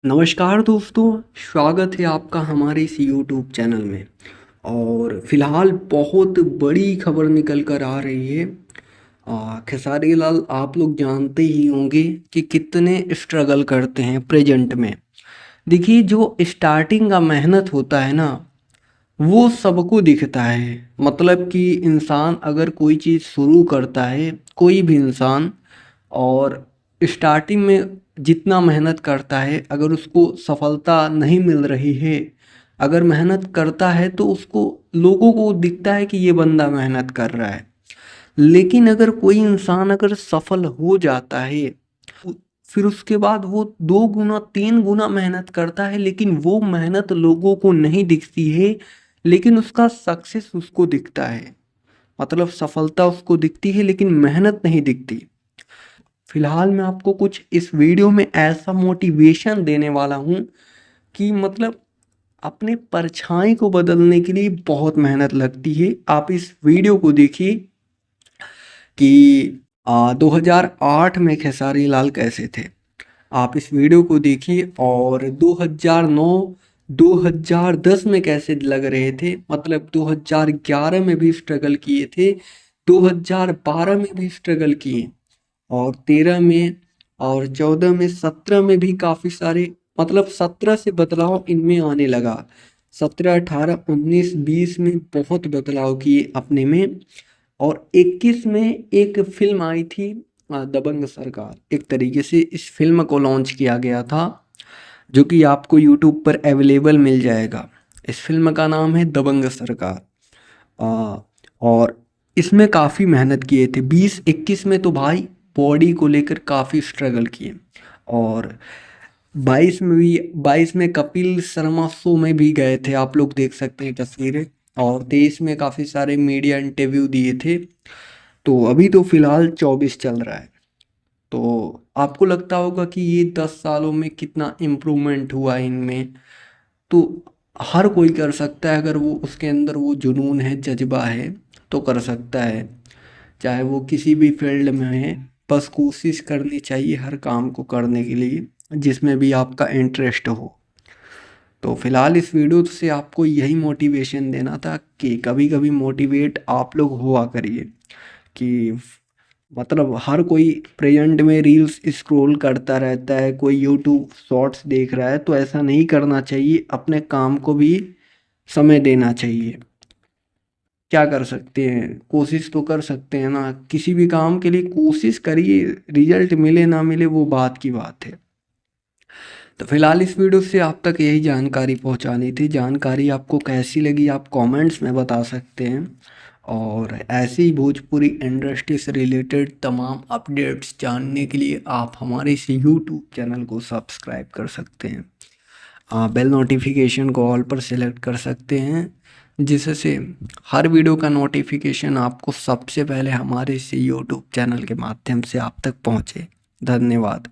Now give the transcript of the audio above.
नमस्कार दोस्तों, स्वागत है आपका हमारे इस यूट्यूब चैनल में। और फिलहाल बहुत बड़ी खबर निकल कर आ रही है। खेसारी लाल आप लोग जानते ही होंगे कि कितने स्ट्रगल करते हैं प्रेजेंट में। देखिए, जो स्टार्टिंग का मेहनत होता है ना, वो सबको दिखता है। मतलब कि इंसान अगर कोई चीज़ शुरू करता है, कोई भी इंसान, और स्टार्टिंग में जितना मेहनत करता है, अगर उसको सफलता नहीं मिल रही है, अगर मेहनत करता है तो उसको लोगों को दिखता है कि ये बंदा मेहनत कर रहा है। लेकिन अगर कोई इंसान अगर सफल हो जाता है, उ- फिर उसके बाद वो 2 गुना 3 गुना मेहनत करता है, लेकिन वो मेहनत लोगों को नहीं दिखती है, लेकिन उसका सक्सेस उसको दिखता है। मतलब सफलता उसको दिखती है लेकिन मेहनत नहीं दिखती। फिलहाल मैं आपको कुछ इस वीडियो में ऐसा मोटिवेशन देने वाला हूँ कि मतलब अपने परछाई को बदलने के लिए बहुत मेहनत लगती है। आप इस वीडियो को देखिए कि 2008 में खेसारी लाल कैसे थे। आप इस वीडियो को देखिए, और 2009 2010 में कैसे लग रहे थे। मतलब 2011 में भी स्ट्रगल किए थे, 2012 में भी स्ट्रगल किए, और 13 में, और 14 में, 17 में भी काफ़ी सारे, मतलब 17 से बदलाव इनमें आने लगा। 17, 18, 19, 20 में बहुत बदलाव किए अपने में। और 21 में एक फिल्म आई थी, दबंग सरकार। एक तरीके से इस फिल्म को लॉन्च किया गया था, जो कि आपको यूट्यूब पर अवेलेबल मिल जाएगा। इस फिल्म का नाम है दबंग सरकार। आ, और इसमें काफ़ी मेहनत किए थे। 20-21 में तो भाई बॉडी को लेकर काफ़ी स्ट्रगल किए। और 22 में कपिल शर्मा शो में भी गए थे, आप लोग देख सकते हैं तस्वीरें। और 23 में काफ़ी सारे मीडिया इंटरव्यू दिए थे। तो अभी तो फिलहाल 24 चल रहा है। तो आपको लगता होगा कि ये 10 सालों में कितना इम्प्रूवमेंट हुआ इनमें। तो हर कोई कर सकता है, अगर वो उसके अंदर वो जुनून है, जज्बा है, तो कर सकता है। चाहे वो किसी भी फील्ड में है, बस कोशिश करनी चाहिए हर काम को करने के लिए जिसमें भी आपका इंटरेस्ट हो। तो फिलहाल इस वीडियो से आपको यही मोटिवेशन देना था कि कभी कभी मोटिवेट आप लोग हुआ करिए। कि मतलब हर कोई प्रेजेंट में रील्स स्क्रॉल करता रहता है, कोई यूट्यूब शॉर्ट्स देख रहा है, तो ऐसा नहीं करना चाहिए। अपने काम को भी समय देना चाहिए। क्या कर सकते हैं, कोशिश तो कर सकते हैं ना। किसी भी काम के लिए कोशिश करिए, रिजल्ट मिले ना मिले वो बात की बात है। तो फिलहाल इस वीडियो से आप तक यही जानकारी पहुंचानी थी। जानकारी आपको कैसी लगी आप कमेंट्स में बता सकते हैं। और ऐसी ही भोजपुरी इंडस्ट्री से रिलेटेड तमाम अपडेट्स जानने के लिए आप हमारे इस यूट्यूब चैनल को सब्सक्राइब कर सकते हैं। आप बेल नोटिफिकेशन को ऑल पर सेलेक्ट कर सकते हैं, जिससे हर वीडियो का नोटिफिकेशन आपको सबसे पहले हमारे इस यूट्यूब चैनल के माध्यम से आप तक पहुँचे। धन्यवाद।